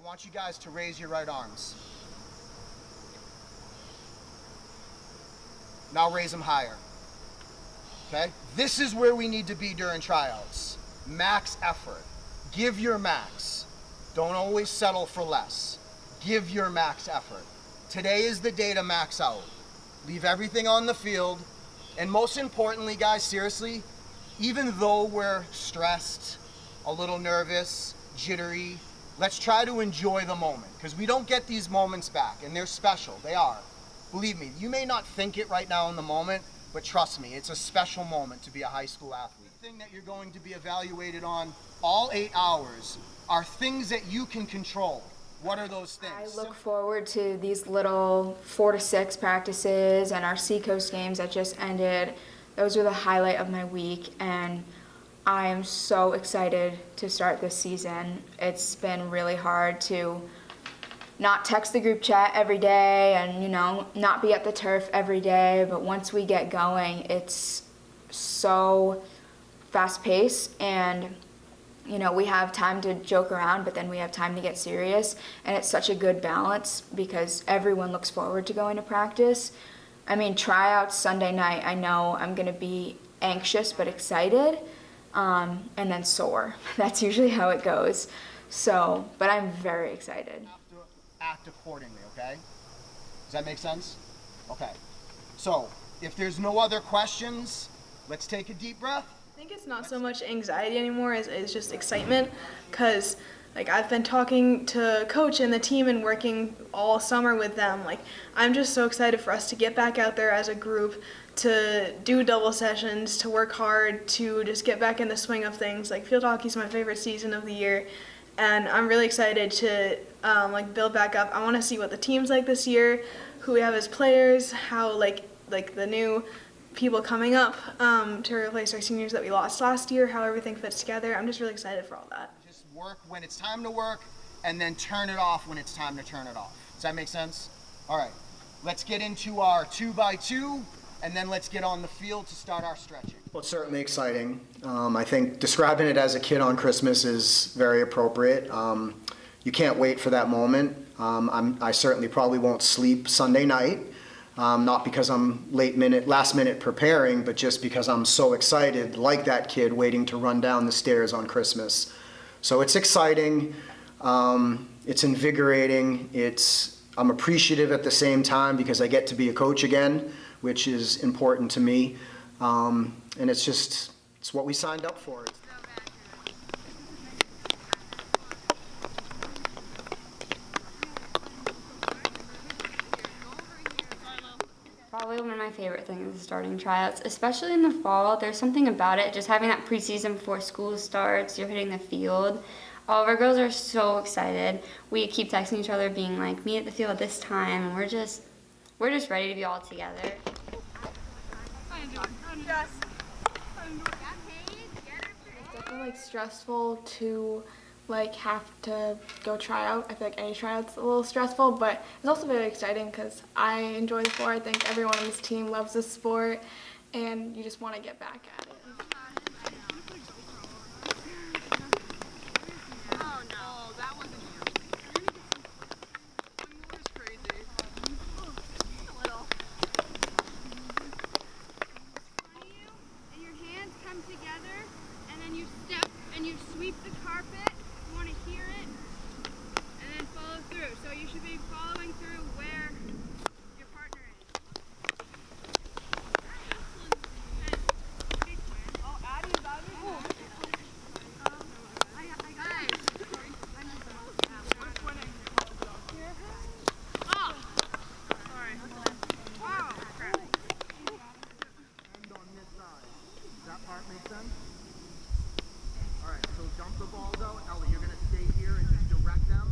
I want you guys to raise your right arms. Now raise them higher. Okay? This is where we need to be during tryouts. Max effort. Give your max. Don't always settle for less. Give your max effort. Today is the day to max out. Leave everything on the field. And most importantly, guys, seriously, even though we're stressed, a little nervous, jittery, let's try to enjoy the moment, because we don't get these moments back, and they're special. They are. Believe me, you may not think it right now in the moment, but trust me, it's a special moment to be a high school athlete. The thing that you're going to be evaluated on all 8 hours are things that you can control. What are those things? I look forward to these little 4 to 6 practices and our Seacoast games that just ended. Those are the highlight of my week, and I am so excited to start this season. It's been really hard to not text the group chat every day and, not be at the turf every day, but once we get going, it's so fast-paced, and we have time to joke around, but then we have time to get serious, and it's such a good balance because everyone looks forward to going to practice. I mean, tryouts Sunday night, I know I'm going to be anxious but excited, and then sore. That's usually how it goes. So, but I'm very excited. You have to act accordingly, okay? Does that make sense? Okay. So, if there's no other questions, let's take a deep breath. I think it's not so much anxiety anymore as it's just excitement, because I've been talking to coach and the team and working all summer with them. I'm just so excited for us to get back out there as a group, to do double sessions, to work hard, to just get back in the swing of things. Field hockey is my favorite season of the year, and I'm really excited to build back up. I want to see what the team's like this year, who we have as players, how the new people coming up to replace our seniors that we lost last year, how everything fits together. I'm just really excited for all that. Just work when it's time to work, and then turn it off when it's time to turn it off. Does that make sense? All right, let's get into our 2x2, and then let's get on the field to start our stretching. Well, it's certainly exciting. I think describing it as a kid on Christmas is very appropriate. You can't wait for that moment. I certainly probably won't sleep Sunday night. Not because I'm last minute preparing, but just because I'm so excited, like that kid waiting to run down the stairs on Christmas. So it's exciting, it's invigorating, I'm appreciative at the same time because I get to be a coach again, which is important to me, and it's what we signed up for. Probably one of my favorite things is starting tryouts, especially in the fall. There's something about it, just having that preseason before school starts, you're hitting the field. All of our girls are so excited. We keep texting each other being like, meet at the field at this time, and we're just ready to be all together. It's definitely stressful to have to go try out. I feel like any tryout's a little stressful, but it's also very exciting because I enjoy the sport. I think everyone on this team loves this sport, and you just want to get back at it. Sweep the carpet, you want to hear it, and then follow through. So you should be following through where your partner is. Oh, Addie's out of it. Oh, sorry. Oh, crap. And on this side. Does that part make sense? Alright, so dump the balls out. Ellie, you're going to stay here and just direct them,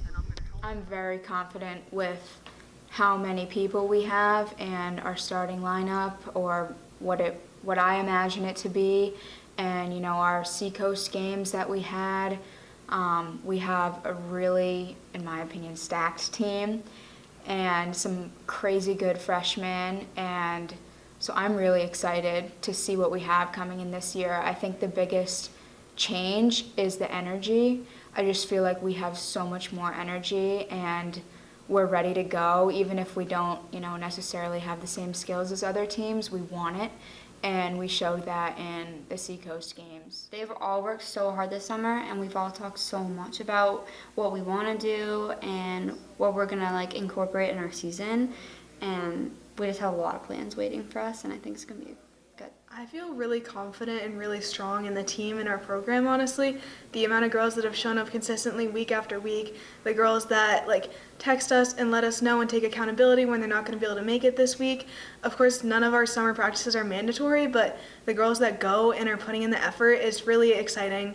and I'm going to help. I'm very confident with how many people we have and our starting lineup, or what I imagine it to be, and our Seacoast games that we had. We have a really, in my opinion, stacked team and some crazy good freshmen, and so I'm really excited to see what we have coming in this year. I think the biggest change is the energy. I just feel like we have so much more energy and we're ready to go. Even if we don't, necessarily have the same skills as other teams, we want it. And we showed that in the Seacoast games. They've all worked so hard this summer, and we've all talked so much about what we want to do and what we're going to incorporate in our season. And we just have a lot of plans waiting for us, and I think it's going to be good. I feel really confident and really strong in the team and our program, honestly. The amount of girls that have shown up consistently week after week, the girls that text us and let us know and take accountability when they're not going to be able to make it this week. Of course, none of our summer practices are mandatory, but the girls that go and are putting in the effort is really exciting.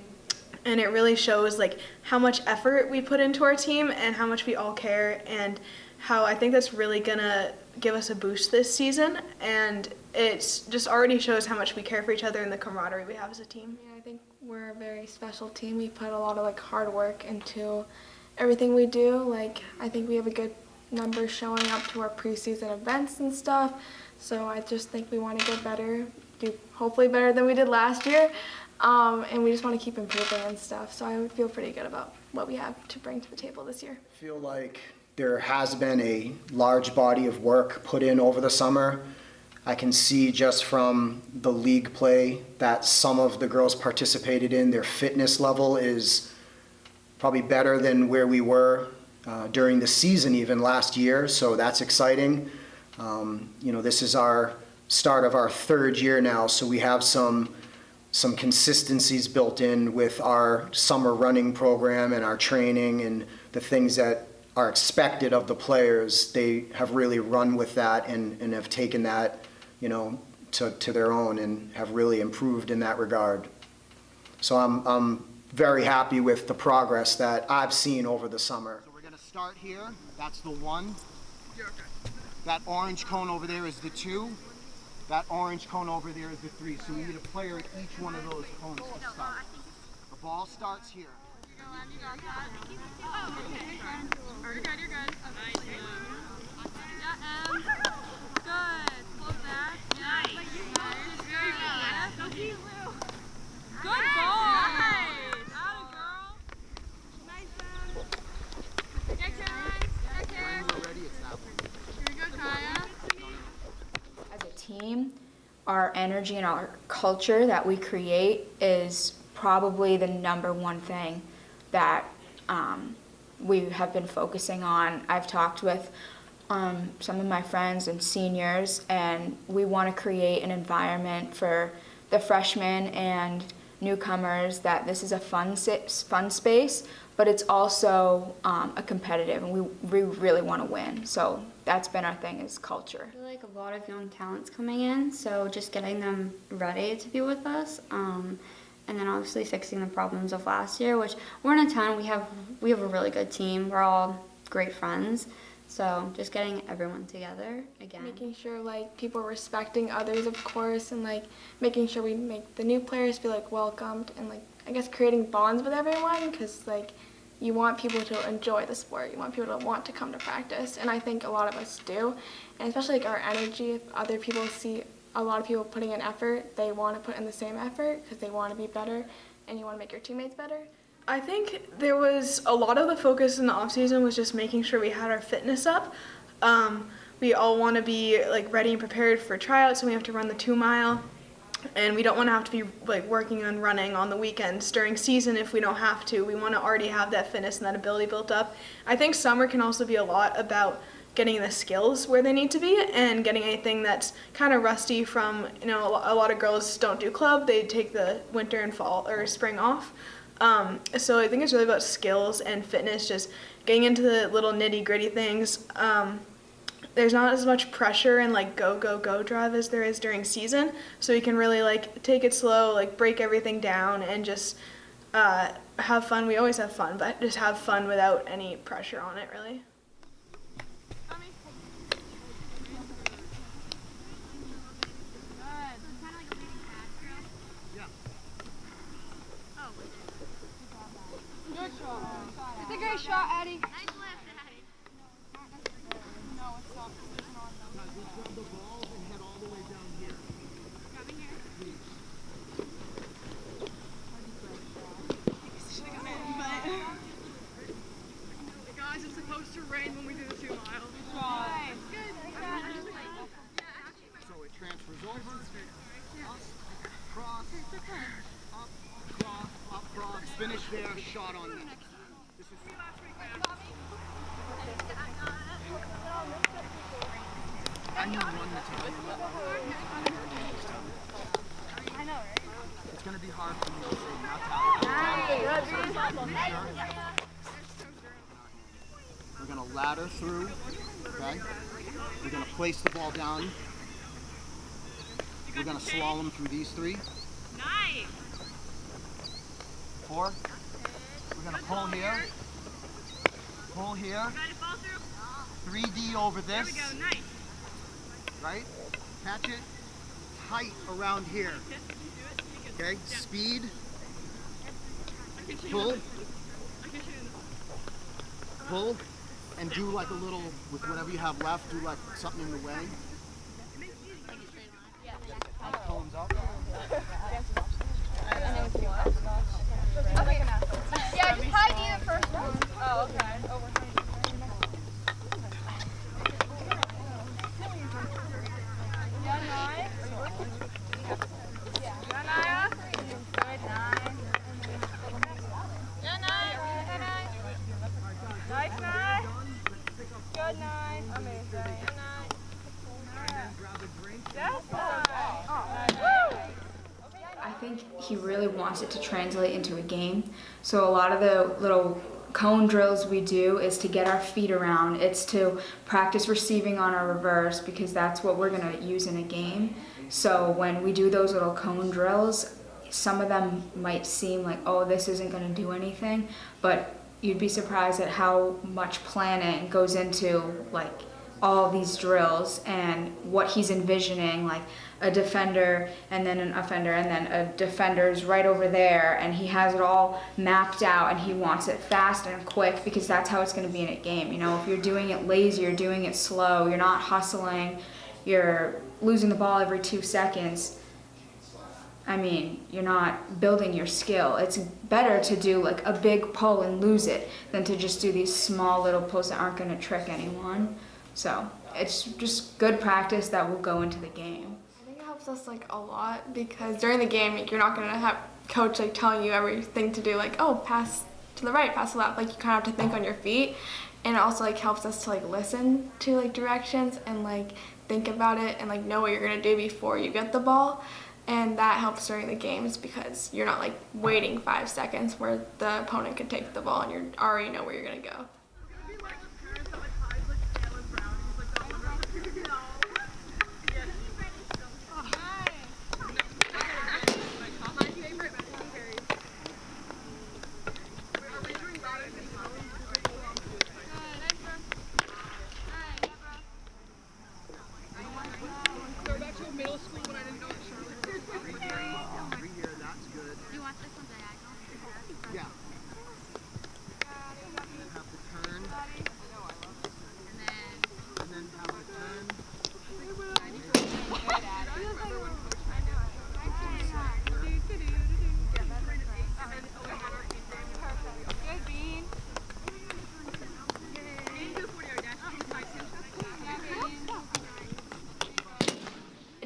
And it really shows how much effort we put into our team and how much we all care, and how I think that's really gonna give us a boost this season. And it just already shows how much we care for each other and the camaraderie we have as a team. Yeah, I think we're a very special team. We put a lot of hard work into everything we do. I think we have a good number showing up to our preseason events and stuff. So I just think we want to get better, do hopefully better than we did last year. And we just want to keep improving and stuff. So I would feel pretty good about what we have to bring to the table this year. I feel like there has been a large body of work put in over the summer. I can see just from the league play that some of the girls participated in, their fitness level is probably better than where we were during the season even last year, so that's exciting. This is our start of our third year now, so we have some consistencies built in with our summer running program and our training and the things that are expected of the players. They have really run with that and have taken that, to their own and have really improved in that regard. So I'm very happy with the progress that I've seen over the summer. So we're gonna start here. That's the 1. That orange cone over there is the 2. That orange cone over there is the 3. So we need a player at each one of those cones to start. The ball starts here. You got that. Oh, okay. You're good, you're good. Yeah, good. Close back. Nice. Very good. Go see Lou. Good ball. Nice. Atta girl. Nice. Get Caroline. Get Karen. When we're ready, it's that one. Here we go, Kaya. As a team, our energy and our culture that we create is probably the number one thing that we have been focusing on. I've talked with some of my friends and seniors, and we want to create an environment for the freshmen and newcomers that this is a fun space, but it's also a competitive, and we really want to win. So that's been our thing, is culture. I feel like a lot of young talents coming in, so just getting them ready to be with us. And then obviously fixing the problems of last year, which we're in a town, we have a really good team. We're all great friends. So just getting everyone together again. Making sure people are respecting others, of course, and making sure we make the new players feel welcomed, and I guess creating bonds with everyone, because you want people to enjoy the sport. You want people to want to come to practice, and I think a lot of us do. And especially our energy, if other people see a lot of people putting in effort, they want to put in the same effort because they want to be better, and you want to make your teammates better. I think there was a lot of the focus in the off season was just making sure we had our fitness up. We all want to be ready and prepared for tryouts, and we have to run the 2 mile, and we don't want to have to be working on running on the weekends during season if we don't have to. We want to already have that fitness and that ability built up. I think summer can also be a lot about getting the skills where they need to be and getting anything that's kind of rusty from, a lot of girls don't do club. They take the winter and fall or spring off. So I think it's really about skills and fitness, just getting into the little nitty gritty things. There's not as much pressure and go drive as there is during season. So you can really take it slow, break everything down and just have fun. We always have fun, but just have fun without any pressure on it, really. It's a great shot, Addie. Nice lift, Addie. No, it's not. There's no one. Just grab the ball and head all the way down here. Coming here. Please. brain when we do the 2 miles. So it transfers over, up, cross, up, cross, up, cross. Finish there, shot on net. This is I need one to tell you. I know, right? It's going to be hard for me to say not to We're going to ladder through, okay? We're going to place the ball down. We're going to slalom through these 3. Nice. 4. We're going to pull here. Pull here. Got it, fall through. 3D over There this. we go, nice. Right? Catch it tight around here. Okay? Speed. Pull. Pull. And do like a little, with whatever you have left, do like something in the way. Cones up. Yeah, just probably need the first one. Oh, okay. Nice, Naya. Good night. Amazing. Yes, I think he really wants it to translate into a game. So a lot of the little cone drills we do is to get our feet around. It's to practice receiving on our reverse because that's what we're going to use in a game. So when we do those little cone drills, some of them might seem like, oh, this isn't going to do anything, but you'd be surprised at how much planning goes into like all these drills and what he's envisioning, like a defender and then an offender and then a defender's right over there, and he has it all mapped out and he wants it fast and quick because that's how it's going to be in a game. You know, if you're doing it lazy, you're doing it slow, you're not hustling, you're losing the ball every 2 seconds, I mean, you're not building your skill. It's better to do like a big pull and lose it than to just do these small little pulls that aren't going to trick anyone. So it's just good practice that will go into the game. I think it helps us like a lot because during the game you're not gonna have coach like telling you everything to do, like, oh, pass to the right, pass to the left. Like you kind of have to think on your feet, and it also like helps us to like listen to like directions and like think about it and like know what you're gonna do before you get the ball. And that helps during the games because you're not like waiting 5 seconds where the opponent could take the ball and you already know where you're gonna go.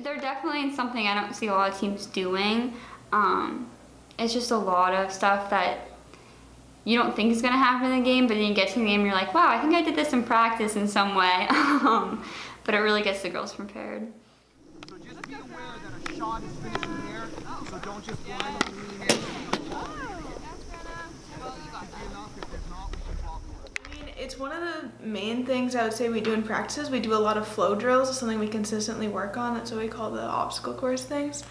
They're definitely something I don't see a lot of teams doing. It's just a lot of stuff that you don't think is going to happen in the game, but then you get to the game and you're like, wow, I think I did this in practice in some way. But it really gets the girls prepared. So just be aware that a shot is finishing there, so don't just blindly lean in. It's one of the main things I would say we do in practices. We do a lot of flow drills. It's something we consistently work on. That's what we call the obstacle course things.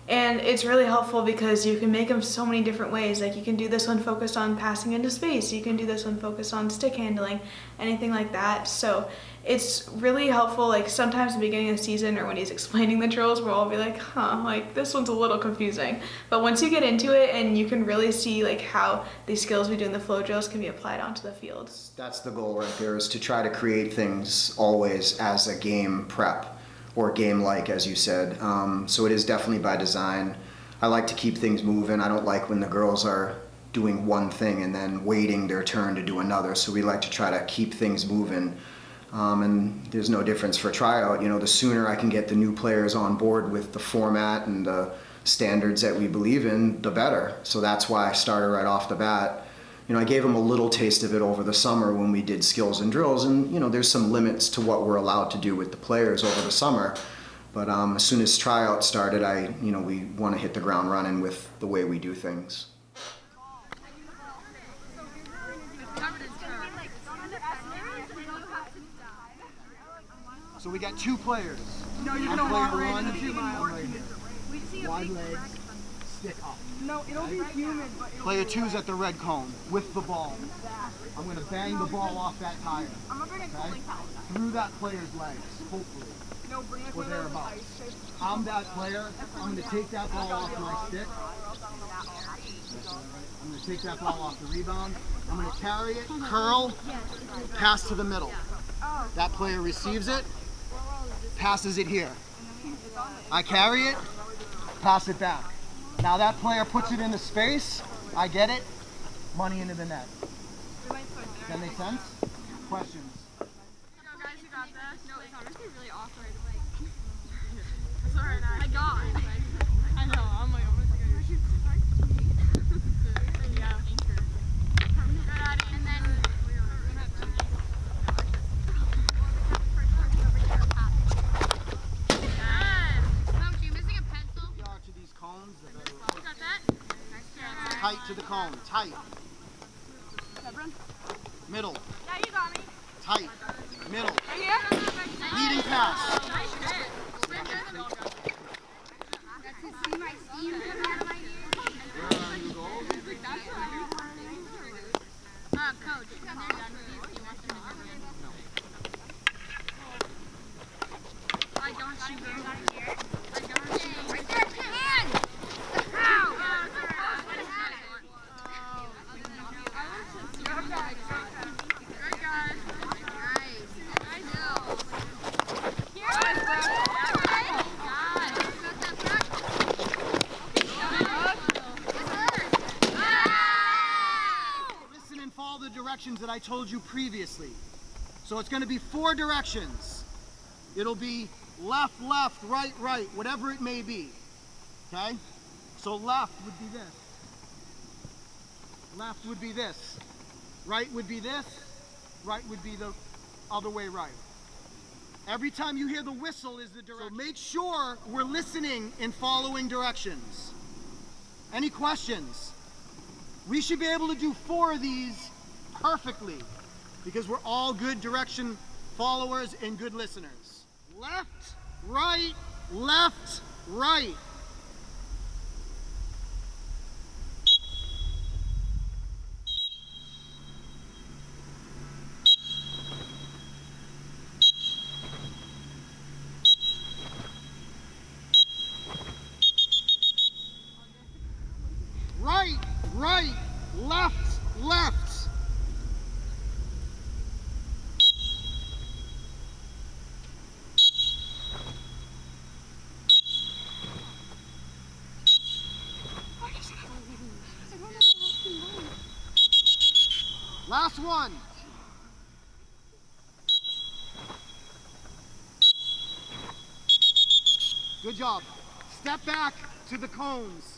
And it's really helpful because you can make them so many different ways. Like you can do this one focused on passing into space. You can do this one focused on stick handling, anything like that. So it's really helpful. Like sometimes at the beginning of the season or when he's explaining the drills, we'll all be like, huh, like this one's a little confusing. But once you get into it and you can really see like how these skills we do in the flow drills can be applied onto the field. That's the goal right there, is to try to create things always as a game prep or game-like, as you said. So it is definitely by design. I like to keep things moving. I don't like when the girls are doing one thing and then waiting their turn to do another. So we like to try to keep things moving. And there's no difference for tryout. You know, the sooner I can get the new players on board with the format and the standards that we believe in, the better. So that's why I started right off the bat. You know, I gave them a little taste of it over the summer when we did skills and drills, and you know, there's some limits to what we're allowed to do with the players over the summer. But as soon as tryout started, we want to hit the ground running with the way we do things. So we got 2 players. No, you're On gonna walk player right one, into 2 miles. wide legs, stick up. No, it'll be humid, but it'll Player 2's at the red cone with the ball. I'm going to bang the ball off that tire. I'm gonna bring a cooling towel. Through that player's legs, hopefully. No, bring a Or cooling thereabouts. I'm that player. I'm going to take that ball off my stick. I'm going to take that ball off the rebound. I'm going to carry it, curl, pass to the middle. That player receives it, passes it here. I carry it, pass it back. Now that player puts it into space, I get it, money into the net. Does that make sense? Questions? Go guys, you got this. No, it's honestly really awkward. It's alright. I got it. I know. I'm like, oh my god. Yeah. Good, Addie. And then good. Coach, you missing a pencil? The arch of these cones, the better. You got that? Nice job. Tight to the cone, tight. Middle, Yeah, you got me. tight, middle. Right here? Leading pass. Nice shit. Got to see my steam coming out of my ears. Coach, when they're done with these, do you want them to come in? No. I don't shoot them. I don't shoot them. Right there, hand! Ow! Good guys. Nice. Listen and follow the directions that I told you previously. So it's going to be 4 directions. It'll be left, left, right, right, whatever it may be. Okay? So left would be this. Left would be this. Right would be this. Right would be the other way right. Every time you hear the whistle is the direction. So make sure we're listening and following directions. Any questions? We should be able to do 4 of these perfectly because we're all good direction followers and good listeners. Left, right, left, right. Right, right, left, left. Last one. Good job. Step back to the cones.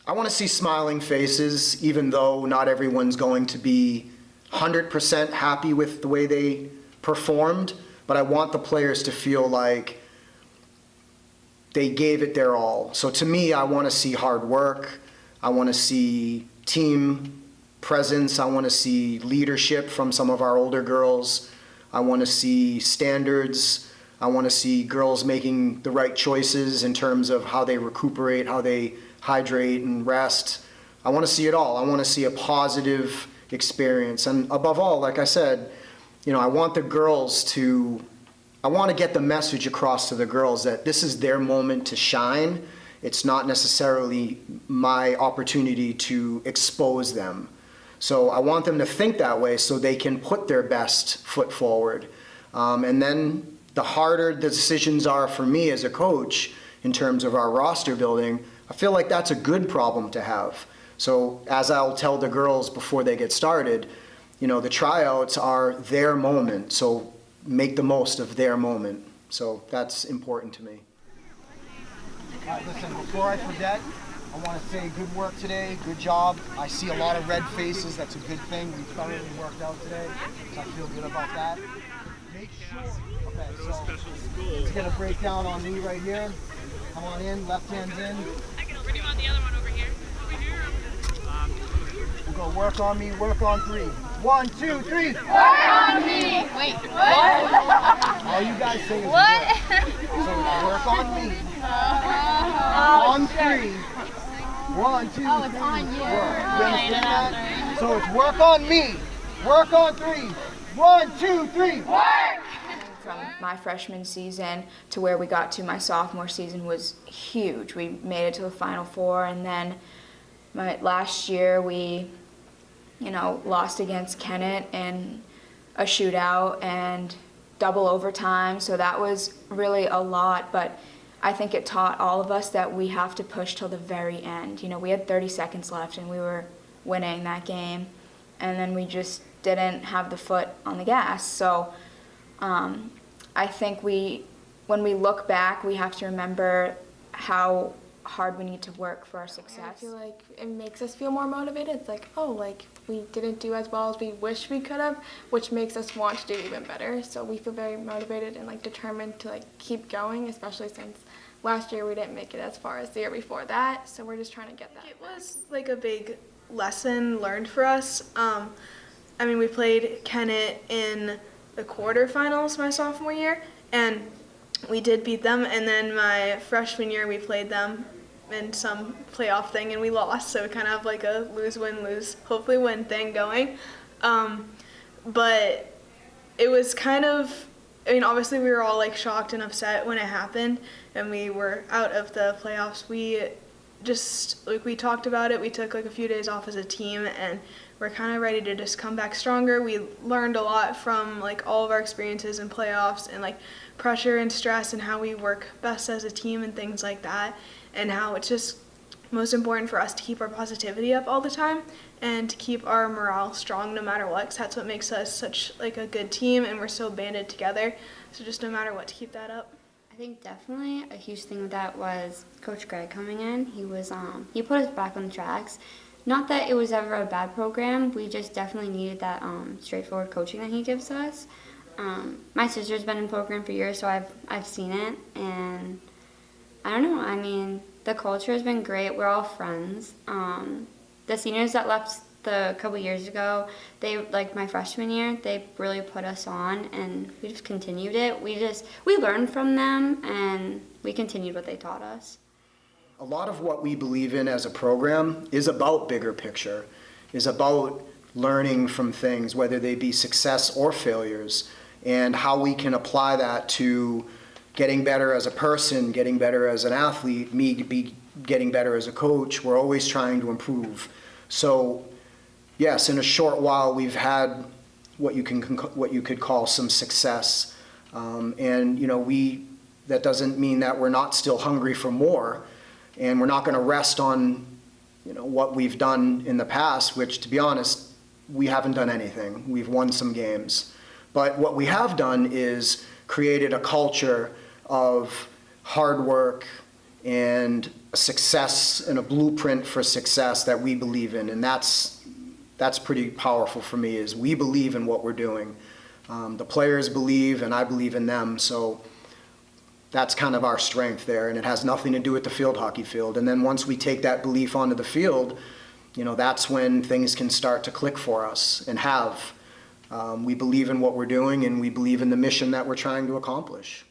I want to see smiling faces, even though not everyone's going to be 100% happy with the way they performed, but I want the players to feel like they gave it their all. So to me, I want to see hard work. I want to see team presence. I want to see leadership from some of our older girls. I want to see standards. I want to see girls making the right choices in terms of how they recuperate, how they hydrate and rest. I want to see it all. I want to see a positive experience. And above all, like I said, I want the girls to, I want to get the message across to the girls that this is their moment to shine. It's not necessarily my opportunity to expose them. So I want them to think that way so they can put their best foot forward. And then the harder the decisions are for me as a coach in terms of our roster building, I feel like that's a good problem to have. So as I'll tell the girls before they get started, the tryouts are their moment, so make the most of their moment. So that's important to me. All right, listen, before I forget, I want to say good work today, good job. I see a lot of red faces, that's a good thing. We thoroughly worked out today, so I feel good about that. Make sure, okay, so let's get a breakdown on me right here. Come on in, left hand's in. Where do you want the other one over here? Over here or over here? We'll go work on me, work on 3. 1, 2, 3. Work on me! Wait, what? All you guys say is What? work. So it's work on me. On 3. 1, 2, 3. Oh, it's on you. Work. You understand that? So it's work on me. Work on 3. 1, 2, 3. Work! From my freshman season to where we got to my sophomore season was huge. We made it to the Final Four, and then last year we, lost against Kennett in a shootout and double overtime, so that was really a lot, but I think it taught all of us that we have to push till the very end. We had 30 seconds left and we were winning that game, and then we just didn't have the foot on the gas. So I think when we look back, we have to remember how hard we need to work for our I success. feel like it makes us feel more motivated. It's like, we didn't do as well as we wish we could have, which makes us want to do even better. So we feel very motivated and determined to keep going, especially since last year we didn't make it as far as the year before that. So we're just trying to get that. It was a big lesson learned for us. We played Kennett in the quarterfinals my sophomore year, and we did beat them. And then my freshman year, we played them in some playoff thing, and we lost. So kind of like a lose-win-lose, hopefully win thing going. But it was kind of, obviously we were all shocked and upset when it happened, and we were out of the playoffs. We just, we talked about it. We took a few days off as a team, and we're kind of ready to just come back stronger. We learned a lot from all of our experiences in playoffs and pressure and stress and how we work best as a team and things like that, and how it's just most important for us to keep our positivity up all the time and to keep our morale strong no matter what, 'cause that's what makes us such a good team, and we're so banded together. So just no matter what, to keep that up. I think definitely a huge thing with that was Coach Greg coming in. He put us back on the tracks. Not that it was ever a bad program, we just definitely needed that straightforward coaching that he gives us. My sister's been in program for years, so I've seen it, and I don't know, the culture has been great. We're all friends. The seniors that left a couple years ago, they, my freshman year, they really put us on, and we just continued it. We learned from them, and we continued what they taught us. A lot of what we believe in as a program is about bigger picture, is about learning from things, whether they be success or failures, and how we can apply that to getting better as a person, getting better as an athlete, getting better as a coach. We're always trying to improve. So yes, in a short while we've had what you could call some success, and that doesn't mean that we're not still hungry for more. And we're not going to rest on, what we've done in the past, which, to be honest, we haven't done anything. We've won some games. But what we have done is created a culture of hard work and success and a blueprint for success that we believe in. And that's pretty powerful for me, is we believe in what we're doing. The players believe, and I believe in them. So that's kind of our strength there, and it has nothing to do with the field hockey field. And then once we take that belief onto the field, that's when things can start to click for us and have. We believe in what we're doing, and we believe in the mission that we're trying to accomplish.